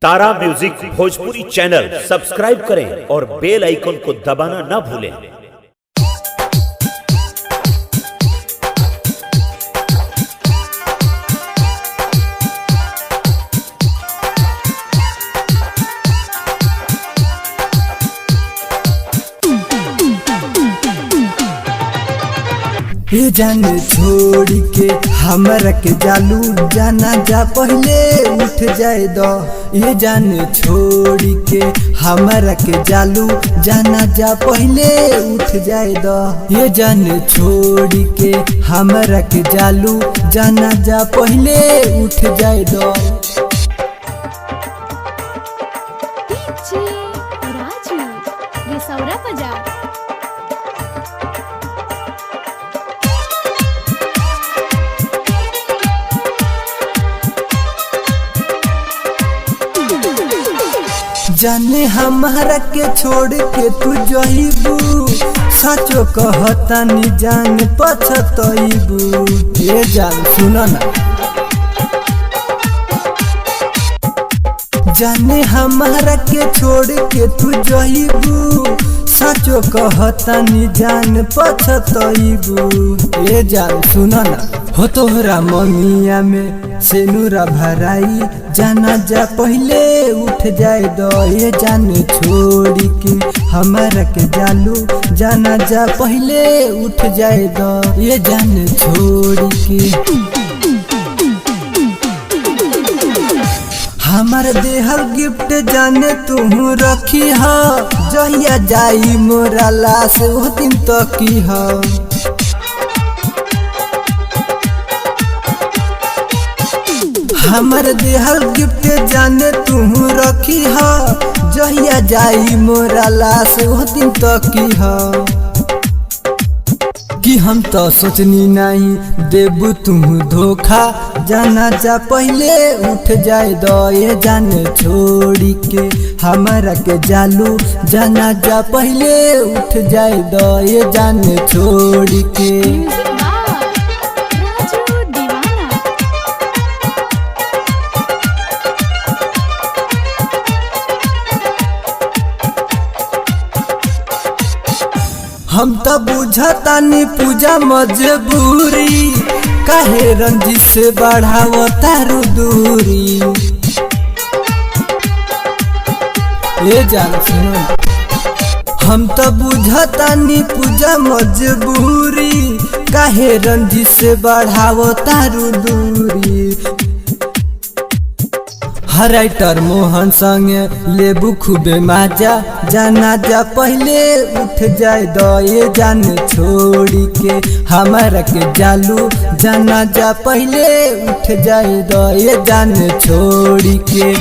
तारा music Bhojpuri channel subscribe करें और बेल icon को दबाना ना भूलें। ये जान छोड़ के हमरा के जालू जाना जा पहले उठ जाए दो। ये जान छोड़ के हमरा के जालू जाना जा पहले उठ जाए दो। ये जान छोड़ के हमरा के जालू जाना जा पहले उठ जाए दो। राजू ये सौरा बाजार जाने हमारा के छोड़ के तू जइबू, सचो कहता नी जान पछतइबू। ये जान सुनो ना, जाने हमारा के छोड़ के तू जइबू, सचो कहता नी जान पछतइबू। ये जान सुनो ना, हो तोहरा ममिया में से नूरा भराई जाना जा पहले उठ जाए दो। ये जान छोड़ के हमारा के जालू जाना जा पहले उठ जाए दो। ये जान छोड़ के हमार देहल गिफ्ट जाने तू रखी हा, जहिया जाई मोरा लाश वो दिन तो की हा। हमार देहल गिफ्ट जाने तू रखी हा, जहिया जाई मोरा लाश वो दिन तो की हा। कि हम तो सोचनी नहीं देबू तुम धोखा, जाना जा पहले उठ जाए दो। ये जान छोड़ के हमारा के जालू जाना जा पहले उठ जाए दो। ये जान छोड़ के राजू दीवाना हम तो बुझता नी पूजा मजबूरी, काहे रंजित से बढ़ावो तारू दूरी। ये जान सुनो, हम तो बुझता नी पूजा मजबूरी, काहे रंजित से बढ़ावो तारू दूरी। राइटर मोहन संगे लेबू खूबे माजा, जाना जा पहले उठ जाए दो। ये जान छोड़ के हमारा के जालू जाना जा पहले उठ जाए दो। ये जान छोड़ के